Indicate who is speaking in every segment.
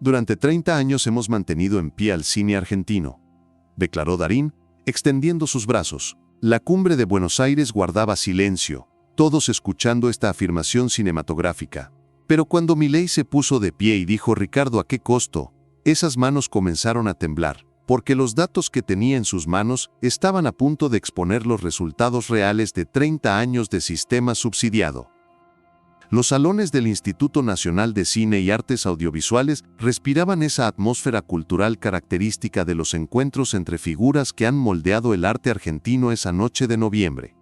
Speaker 1: Durante 30 años hemos mantenido en pie al cine argentino, declaró Darín, extendiendo sus brazos. La cumbre de Buenos Aires guardaba silencio, todos escuchando esta afirmación cinematográfica. Pero cuando Milei se puso de pie y dijo «Ricardo, ¿a qué costo?», esas manos comenzaron a temblar, porque los datos que tenía en sus manos estaban a punto de exponer los resultados reales de 30 años de sistema subsidiado. Los salones del Instituto Nacional de Cine y Artes Audiovisuales respiraban esa atmósfera cultural característica de los encuentros entre figuras que han moldeado el arte argentino esa noche de noviembre.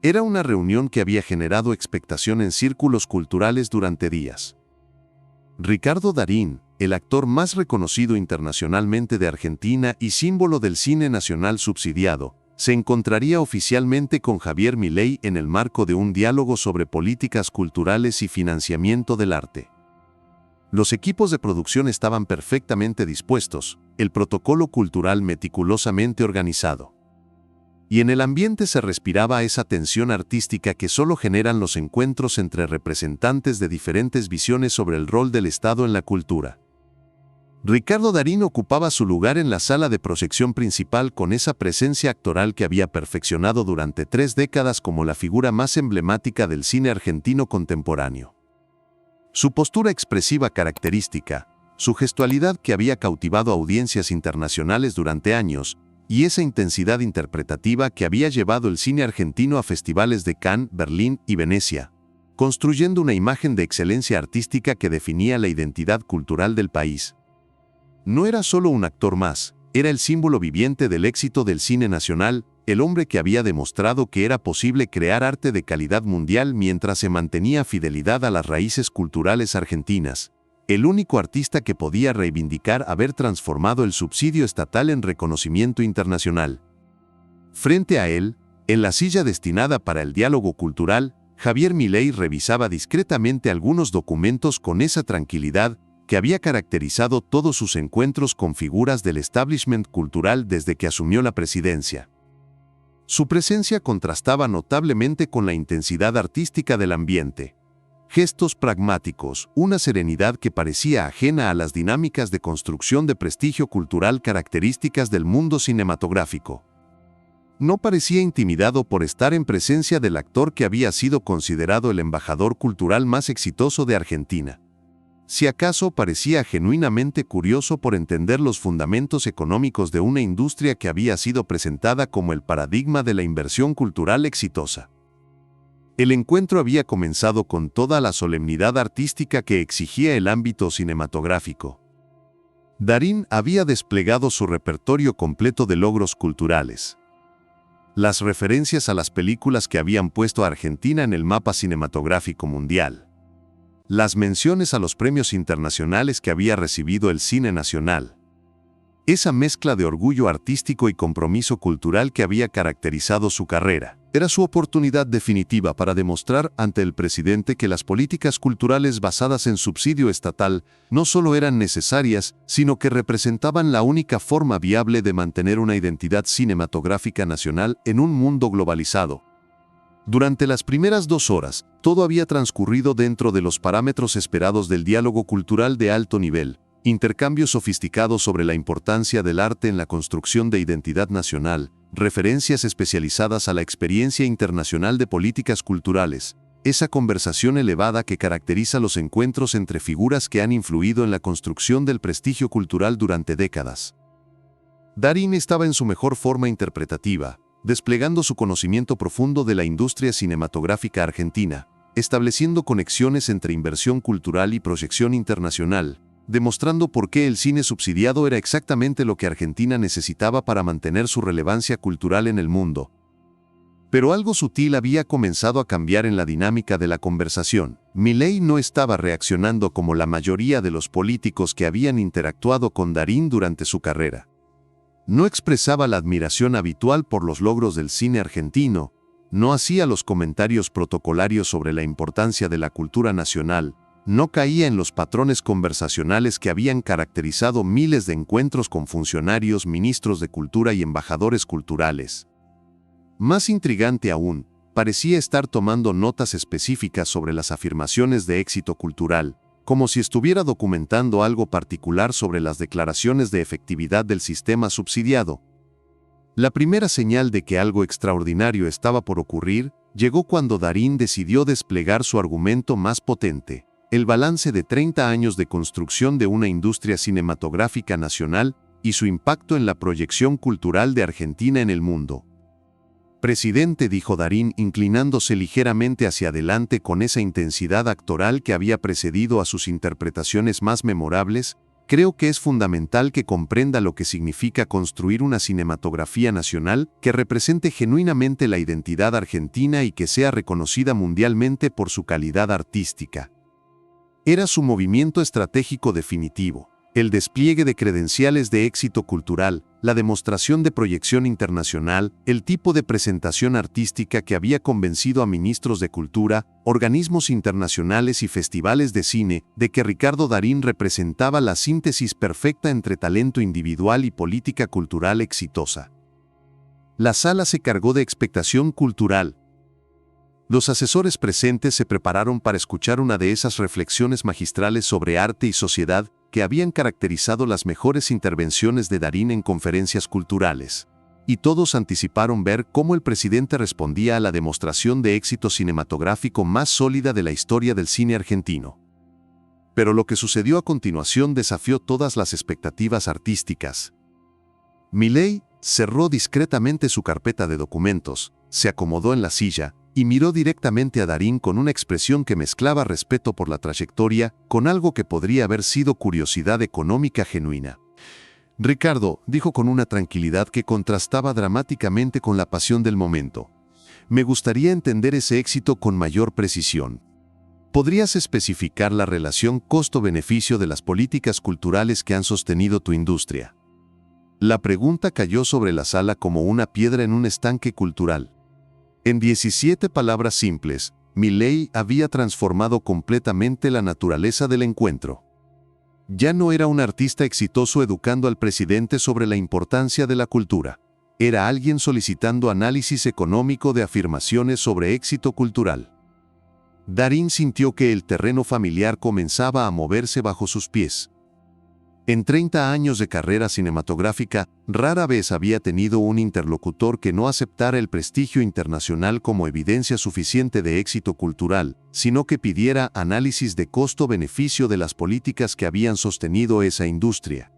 Speaker 1: Era una reunión que había generado expectación en círculos culturales durante días. Ricardo Darín, el actor más reconocido internacionalmente de Argentina y símbolo del cine nacional subsidiado, se encontraría oficialmente con Javier Milei en el marco de un diálogo sobre políticas culturales y financiamiento del arte. Los equipos de producción estaban perfectamente dispuestos, el protocolo cultural meticulosamente organizado. Y en el ambiente se respiraba esa tensión artística que solo generan los encuentros entre representantes de diferentes visiones sobre el rol del Estado en la cultura. Ricardo Darín ocupaba su lugar en la sala de proyección principal con esa presencia actoral que había perfeccionado durante 3 décadas como la figura más emblemática del cine argentino contemporáneo. Su postura expresiva característica, su gestualidad que había cautivado a audiencias internacionales durante años, y esa intensidad interpretativa que había llevado el cine argentino a festivales de Cannes, Berlín y Venecia, construyendo una imagen de excelencia artística que definía la identidad cultural del país. No era solo un actor más, era el símbolo viviente del éxito del cine nacional, el hombre que había demostrado que era posible crear arte de calidad mundial mientras se mantenía fidelidad a las raíces culturales argentinas, el único artista que podía reivindicar haber transformado el subsidio estatal en reconocimiento internacional. Frente a él, en la silla destinada para el diálogo cultural, Javier Milei revisaba discretamente algunos documentos con esa tranquilidad que había caracterizado todos sus encuentros con figuras del establishment cultural desde que asumió la presidencia. Su presencia contrastaba notablemente con la intensidad artística del ambiente. Gestos pragmáticos, una serenidad que parecía ajena a las dinámicas de construcción de prestigio cultural características del mundo cinematográfico. No parecía intimidado por estar en presencia del actor que había sido considerado el embajador cultural más exitoso de Argentina. Si acaso parecía genuinamente curioso por entender los fundamentos económicos de una industria que había sido presentada como el paradigma de la inversión cultural exitosa. El encuentro había comenzado con toda la solemnidad artística que exigía el ámbito cinematográfico. Darín había desplegado su repertorio completo de logros culturales. Las referencias a las películas que habían puesto a Argentina en el mapa cinematográfico mundial. Las menciones a los premios internacionales que había recibido el cine nacional. Esa mezcla de orgullo artístico y compromiso cultural que había caracterizado su carrera. Era su oportunidad definitiva para demostrar ante el presidente que las políticas culturales basadas en subsidio estatal no solo eran necesarias, sino que representaban la única forma viable de mantener una identidad cinematográfica nacional en un mundo globalizado. Durante las primeras 2 horas, todo había transcurrido dentro de los parámetros esperados del diálogo cultural de alto nivel, intercambios sofisticados sobre la importancia del arte en la construcción de identidad nacional, referencias especializadas a la experiencia internacional de políticas culturales, esa conversación elevada que caracteriza los encuentros entre figuras que han influido en la construcción del prestigio cultural durante décadas. Darín estaba en su mejor forma interpretativa, desplegando su conocimiento profundo de la industria cinematográfica argentina, estableciendo conexiones entre inversión cultural y proyección internacional, demostrando por qué el cine subsidiado era exactamente lo que Argentina necesitaba para mantener su relevancia cultural en el mundo. Pero algo sutil había comenzado a cambiar en la dinámica de la conversación. Milei no estaba reaccionando como la mayoría de los políticos que habían interactuado con Darín durante su carrera. No expresaba la admiración habitual por los logros del cine argentino, no hacía los comentarios protocolarios sobre la importancia de la cultura nacional, no caía en los patrones conversacionales que habían caracterizado miles de encuentros con funcionarios, ministros de cultura y embajadores culturales. Más intrigante aún, parecía estar tomando notas específicas sobre las afirmaciones de éxito cultural, como si estuviera documentando algo particular sobre las declaraciones de efectividad del sistema subsidiado. La primera señal de que algo extraordinario estaba por ocurrir llegó cuando Darín decidió desplegar su argumento más potente, el balance de 30 años de construcción de una industria cinematográfica nacional y su impacto en la proyección cultural de Argentina en el mundo. Presidente, dijo Darín, inclinándose ligeramente hacia adelante con esa intensidad actoral que había precedido a sus interpretaciones más memorables, creo que es fundamental que comprenda lo que significa construir una cinematografía nacional que represente genuinamente la identidad argentina y que sea reconocida mundialmente por su calidad artística. Era su movimiento estratégico definitivo, el despliegue de credenciales de éxito cultural, la demostración de proyección internacional, el tipo de presentación artística que había convencido a ministros de cultura, organismos internacionales y festivales de cine de que Ricardo Darín representaba la síntesis perfecta entre talento individual y política cultural exitosa. La sala se cargó de expectación cultural. Los asesores presentes se prepararon para escuchar una de esas reflexiones magistrales sobre arte y sociedad que habían caracterizado las mejores intervenciones de Darín en conferencias culturales. Y todos anticiparon ver cómo el presidente respondía a la demostración de éxito cinematográfico más sólida de la historia del cine argentino. Pero lo que sucedió a continuación desafió todas las expectativas artísticas. Milei cerró discretamente su carpeta de documentos, se acomodó en la silla, y miró directamente a Darín con una expresión que mezclaba respeto por la trayectoria con algo que podría haber sido curiosidad económica genuina. Ricardo, dijo con una tranquilidad que contrastaba dramáticamente con la pasión del momento, me gustaría entender ese éxito con mayor precisión. ¿Podrías especificar la relación costo-beneficio de las políticas culturales que han sostenido tu industria? La pregunta cayó sobre la sala como una piedra en un estanque cultural. En 17 palabras simples, Milei había transformado completamente la naturaleza del encuentro. Ya no era un artista exitoso educando al presidente sobre la importancia de la cultura. Era alguien solicitando análisis económico de afirmaciones sobre éxito cultural. Darín sintió que el terreno familiar comenzaba a moverse bajo sus pies. En 30 años de carrera cinematográfica, rara vez había tenido un interlocutor que no aceptara el prestigio internacional como evidencia suficiente de éxito cultural, sino que pidiera análisis de costo-beneficio de las políticas que habían sostenido esa industria.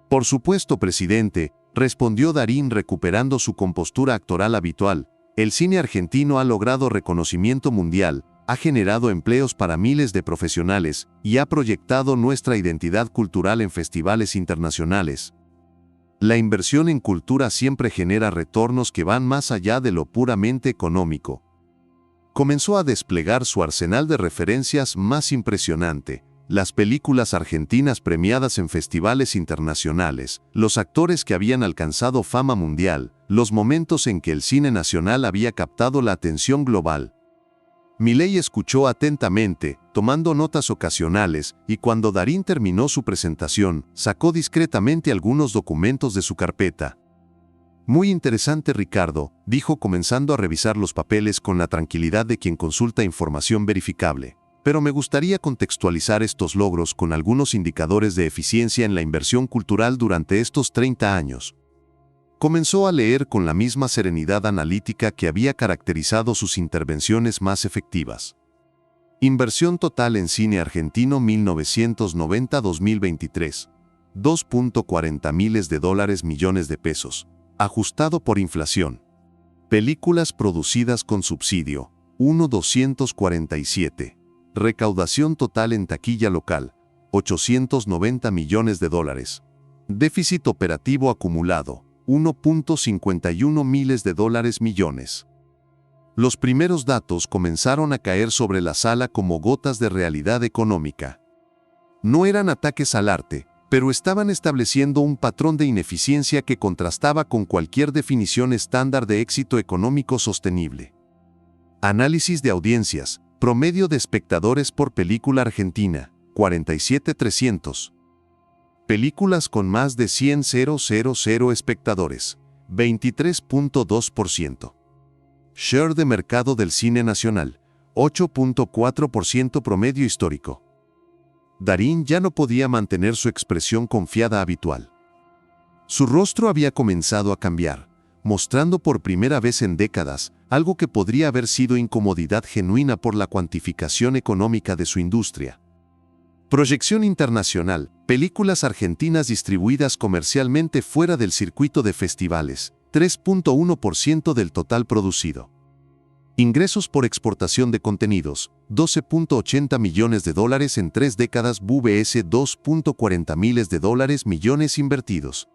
Speaker 1: Por supuesto, presidente, respondió Darín recuperando su compostura actoral habitual, el cine argentino ha logrado reconocimiento mundial, ha generado empleos para miles de profesionales y ha proyectado nuestra identidad cultural en festivales internacionales. La inversión en cultura siempre genera retornos que van más allá de lo puramente económico. Comenzó a desplegar su arsenal de referencias más impresionante, las películas argentinas premiadas en festivales internacionales, los actores que habían alcanzado fama mundial, los momentos en que el cine nacional había captado la atención global. Milei escuchó atentamente, tomando notas ocasionales, y cuando Darín terminó su presentación, sacó discretamente algunos documentos de su carpeta. Muy interesante, Ricardo, dijo comenzando a revisar los papeles con la tranquilidad de quien consulta información verificable. Pero me gustaría contextualizar estos logros con algunos indicadores de eficiencia en la inversión cultural durante estos 30 años. Comenzó a leer con la misma serenidad analítica que había caracterizado sus intervenciones más efectivas. Inversión total en cine argentino 1990-2023. 2.40 miles de dólares millones de pesos, ajustado por inflación. Películas producidas con subsidio, 1.247. Recaudación total en taquilla local, 890 millones de dólares. Déficit operativo acumulado, 1.51 miles de dólares millones. Los primeros datos comenzaron a caer sobre la sala como gotas de realidad económica. No eran ataques al arte, pero estaban estableciendo un patrón de ineficiencia que contrastaba con cualquier definición estándar de éxito económico sostenible. Análisis de audiencias, promedio de espectadores por película argentina, 47.300. Películas con más de 100.000 espectadores, 23.2%. Share de mercado del cine nacional, 8.4% promedio histórico. Darín ya no podía mantener su expresión confiada habitual. Su rostro había comenzado a cambiar, mostrando por primera vez en décadas algo que podría haber sido incomodidad genuina por la cuantificación económica de su industria. Proyección internacional, películas argentinas distribuidas comercialmente fuera del circuito de festivales, 3.1% del total producido. Ingresos por exportación de contenidos, $12.80 millones en 3 décadas vs $2.40 millones invertidos.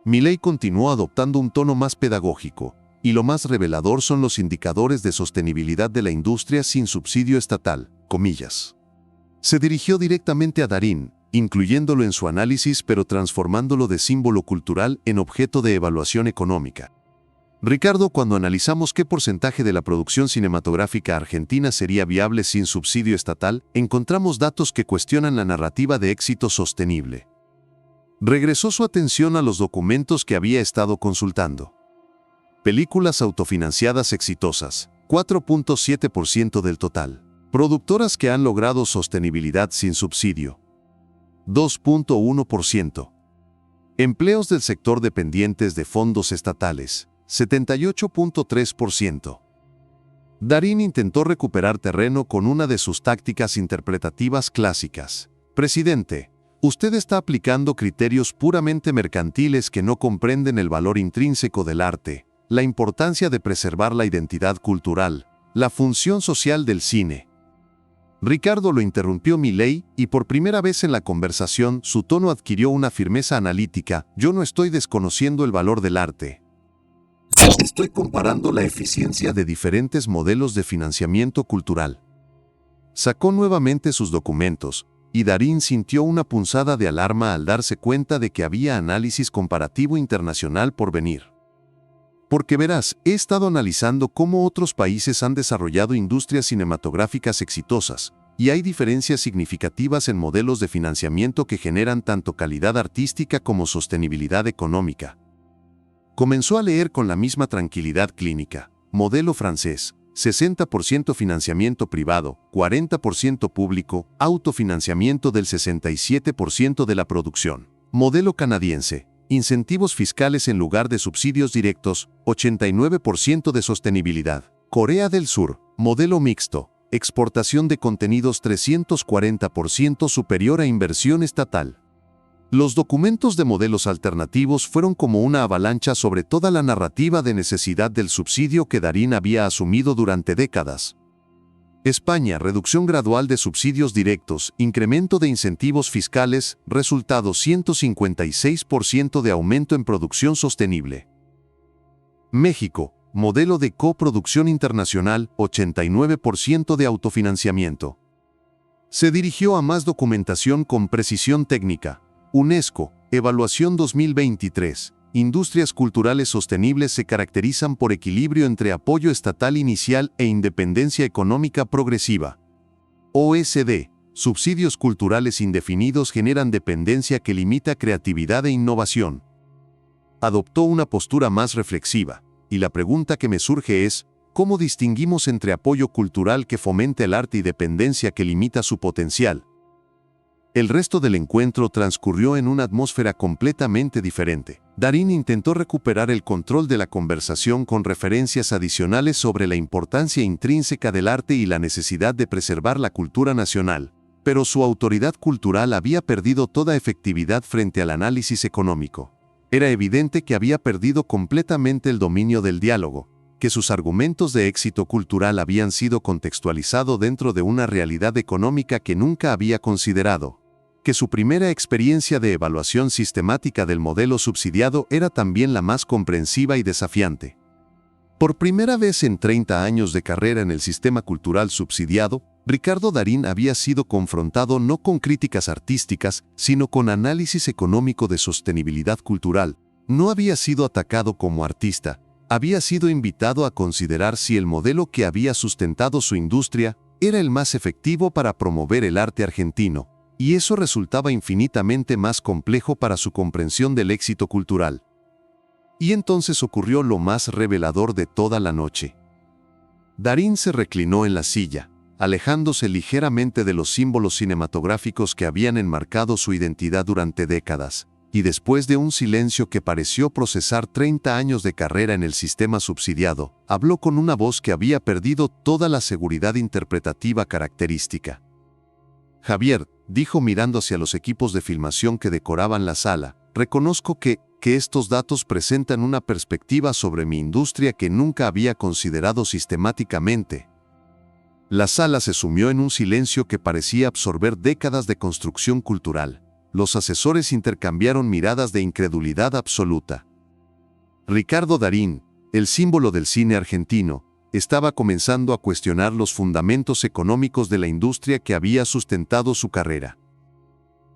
Speaker 1: Milei continuó adoptando un tono más pedagógico, y lo más revelador son los indicadores de sostenibilidad de la industria sin subsidio estatal, comillas. Se dirigió directamente a Darín, incluyéndolo en su análisis pero transformándolo de símbolo cultural en objeto de evaluación económica. Ricardo, cuando analizamos qué porcentaje de la producción cinematográfica argentina sería viable sin subsidio estatal, encontramos datos que cuestionan la narrativa de éxito sostenible. Regresó su atención a los documentos que había estado consultando. Películas autofinanciadas exitosas, 4.7% del total. Productoras que han logrado sostenibilidad sin subsidio, 2.1%. Empleos del sector dependientes de fondos estatales, 78.3%. Darín intentó recuperar terreno con una de sus tácticas interpretativas clásicas. Presidente, usted está aplicando criterios puramente mercantiles que no comprenden el valor intrínseco del arte, la importancia de preservar la identidad cultural, la función social del cine. Ricardo lo interrumpió Milei, y por primera vez en la conversación su tono adquirió una firmeza analítica. Yo no estoy desconociendo el valor del arte. Estoy comparando la eficiencia de diferentes modelos de financiamiento cultural. Sacó nuevamente sus documentos, y Darín sintió una punzada de alarma al darse cuenta de que había análisis comparativo internacional por venir. Porque verás, he estado analizando cómo otros países han desarrollado industrias cinematográficas exitosas, y hay diferencias significativas en modelos de financiamiento que generan tanto calidad artística como sostenibilidad económica. Comenzó a leer con la misma tranquilidad clínica. Modelo francés, 60% financiamiento privado, 40% público, autofinanciamiento del 67% de la producción. Modelo canadiense, incentivos fiscales en lugar de subsidios directos, 89% de sostenibilidad. Corea del Sur, modelo mixto, exportación de contenidos 340% superior a inversión estatal. Los documentos de modelos alternativos fueron como una avalancha sobre toda la narrativa de necesidad del subsidio que Darín había asumido durante décadas. España, reducción gradual de subsidios directos, incremento de incentivos fiscales, resultado 156% de aumento en producción sostenible. México, modelo de coproducción internacional, 89% de autofinanciamiento. Se dirigió a más documentación con precisión técnica. UNESCO, evaluación 2023. Industrias culturales sostenibles se caracterizan por equilibrio entre apoyo estatal inicial e independencia económica progresiva. OSD, subsidios culturales indefinidos generan dependencia que limita creatividad e innovación. Adoptó una postura más reflexiva, y la pregunta que me surge es, ¿cómo distinguimos entre apoyo cultural que fomenta el arte y dependencia que limita su potencial? El resto del encuentro transcurrió en una atmósfera completamente diferente. Darín intentó recuperar el control de la conversación con referencias adicionales sobre la importancia intrínseca del arte y la necesidad de preservar la cultura nacional, pero su autoridad cultural había perdido toda efectividad frente al análisis económico. Era evidente que había perdido completamente el dominio del diálogo, que sus argumentos de éxito cultural habían sido contextualizados dentro de una realidad económica que nunca había considerado, que su primera experiencia de evaluación sistemática del modelo subsidiado era también la más comprensiva y desafiante. Por primera vez en 30 años de carrera en el sistema cultural subsidiado, Ricardo Darín había sido confrontado no con críticas artísticas, sino con análisis económico de sostenibilidad cultural. No había sido atacado como artista, había sido invitado a considerar si el modelo que había sustentado su industria era el más efectivo para promover el arte argentino, y eso resultaba infinitamente más complejo para su comprensión del éxito cultural. Y entonces ocurrió lo más revelador de toda la noche. Darín se reclinó en la silla, alejándose ligeramente de los símbolos cinematográficos que habían enmarcado su identidad durante décadas, y después de un silencio que pareció procesar 30 años de carrera en el sistema subsidiado, habló con una voz que había perdido toda la seguridad interpretativa característica. Javier, dijo mirando hacia los equipos de filmación que decoraban la sala, reconozco que estos datos presentan una perspectiva sobre mi industria que nunca había considerado sistemáticamente. La sala se sumió en un silencio que parecía absorber décadas de construcción cultural. Los asesores intercambiaron miradas de incredulidad absoluta. Ricardo Darín, el símbolo del cine argentino, estaba comenzando a cuestionar los fundamentos económicos de la industria que había sustentado su carrera.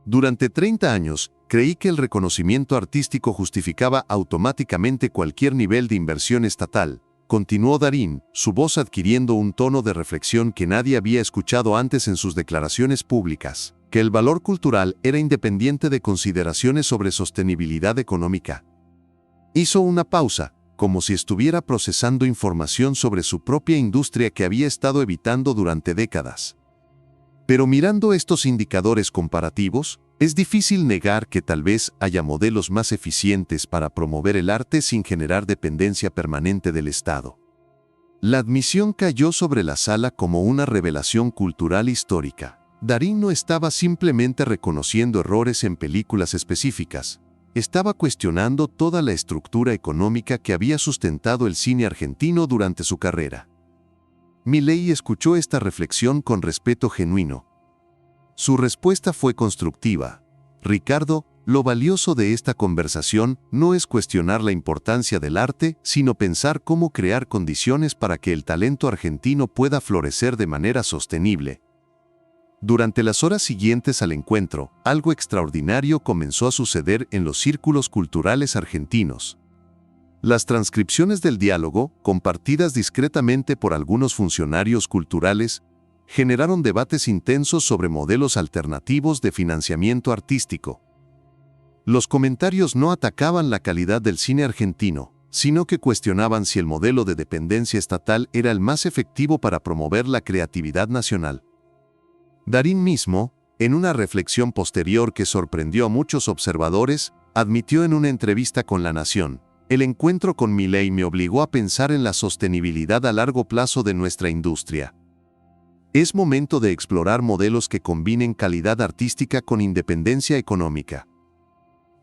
Speaker 1: Durante 30 años, creí que el reconocimiento artístico justificaba automáticamente cualquier nivel de inversión estatal, continuó Darín, su voz adquiriendo un tono de reflexión que nadie había escuchado antes en sus declaraciones públicas, que el valor cultural era independiente de consideraciones sobre sostenibilidad económica. Hizo una pausa, como si estuviera procesando información sobre su propia industria que había estado evitando durante décadas. Pero mirando estos indicadores comparativos, es difícil negar que tal vez haya modelos más eficientes para promover el arte sin generar dependencia permanente del Estado. La admisión cayó sobre la sala como una revelación cultural histórica. Darín no estaba simplemente reconociendo errores en películas específicas, estaba cuestionando toda la estructura económica que había sustentado el cine argentino durante su carrera. Milei escuchó esta reflexión con respeto genuino. Su respuesta fue constructiva. Ricardo, lo valioso de esta conversación no es cuestionar la importancia del arte, sino pensar cómo crear condiciones para que el talento argentino pueda florecer de manera sostenible. Durante las horas siguientes al encuentro, algo extraordinario comenzó a suceder en los círculos culturales argentinos. Las transcripciones del diálogo, compartidas discretamente por algunos funcionarios culturales, generaron debates intensos sobre modelos alternativos de financiamiento artístico. Los comentarios no atacaban la calidad del cine argentino, sino que cuestionaban si el modelo de dependencia estatal era el más efectivo para promover la creatividad nacional. Darín mismo, en una reflexión posterior que sorprendió a muchos observadores, admitió en una entrevista con La Nación: "El encuentro con Milei me obligó a pensar en la sostenibilidad a largo plazo de nuestra industria. Es momento de explorar modelos que combinen calidad artística con independencia económica".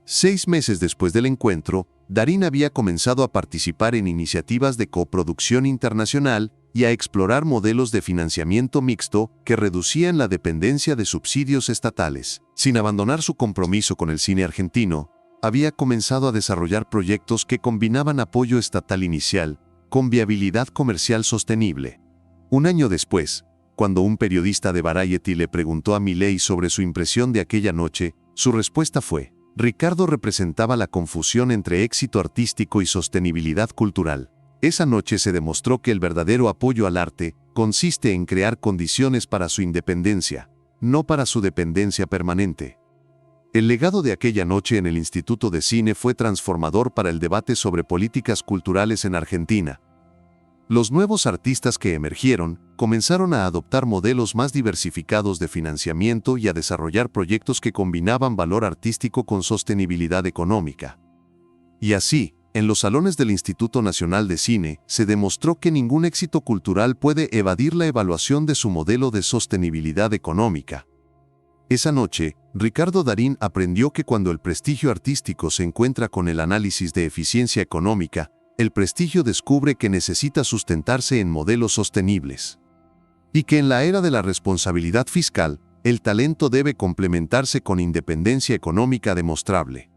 Speaker 1: 6 meses después del encuentro, Darín había comenzado a participar en iniciativas de coproducción internacional y a explorar modelos de financiamiento mixto que reducían la dependencia de subsidios estatales. Sin abandonar su compromiso con el cine argentino, había comenzado a desarrollar proyectos que combinaban apoyo estatal inicial con viabilidad comercial sostenible. Un año después, cuando un periodista de Variety le preguntó a Milei sobre su impresión de aquella noche, su respuesta fue: Ricardo representaba la confusión entre éxito artístico y sostenibilidad cultural. Esa noche se demostró que el verdadero apoyo al arte consiste en crear condiciones para su independencia, no para su dependencia permanente. El legado de aquella noche en el Instituto de Cine fue transformador para el debate sobre políticas culturales en Argentina. Los nuevos artistas que emergieron comenzaron a adoptar modelos más diversificados de financiamiento y a desarrollar proyectos que combinaban valor artístico con sostenibilidad económica. Y así, en los salones del Instituto Nacional de Cine, se demostró que ningún éxito cultural puede evadir la evaluación de su modelo de sostenibilidad económica. Esa noche, Ricardo Darín aprendió que cuando el prestigio artístico se encuentra con el análisis de eficiencia económica, el prestigio descubre que necesita sustentarse en modelos sostenibles. Y que en la era de la responsabilidad fiscal, el talento debe complementarse con independencia económica demostrable.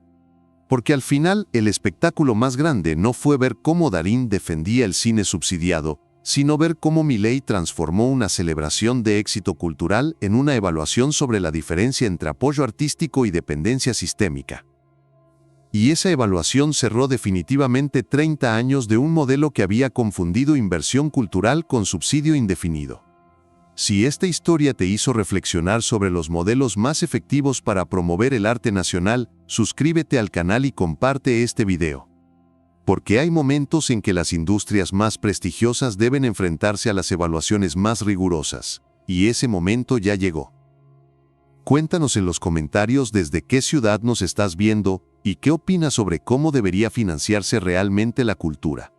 Speaker 1: Porque al final, el espectáculo más grande no fue ver cómo Darín defendía el cine subsidiado, sino ver cómo Milei transformó una celebración de éxito cultural en una evaluación sobre la diferencia entre apoyo artístico y dependencia sistémica. Y esa evaluación cerró definitivamente 30 años de un modelo que había confundido inversión cultural con subsidio indefinido. Si esta historia te hizo reflexionar sobre los modelos más efectivos para promover el arte nacional, suscríbete al canal y comparte este video. Porque hay momentos en que las industrias más prestigiosas deben enfrentarse a las evaluaciones más rigurosas. y ese momento ya llegó. Cuéntanos en los comentarios desde qué ciudad nos estás viendo y qué opinas sobre cómo debería financiarse realmente la cultura.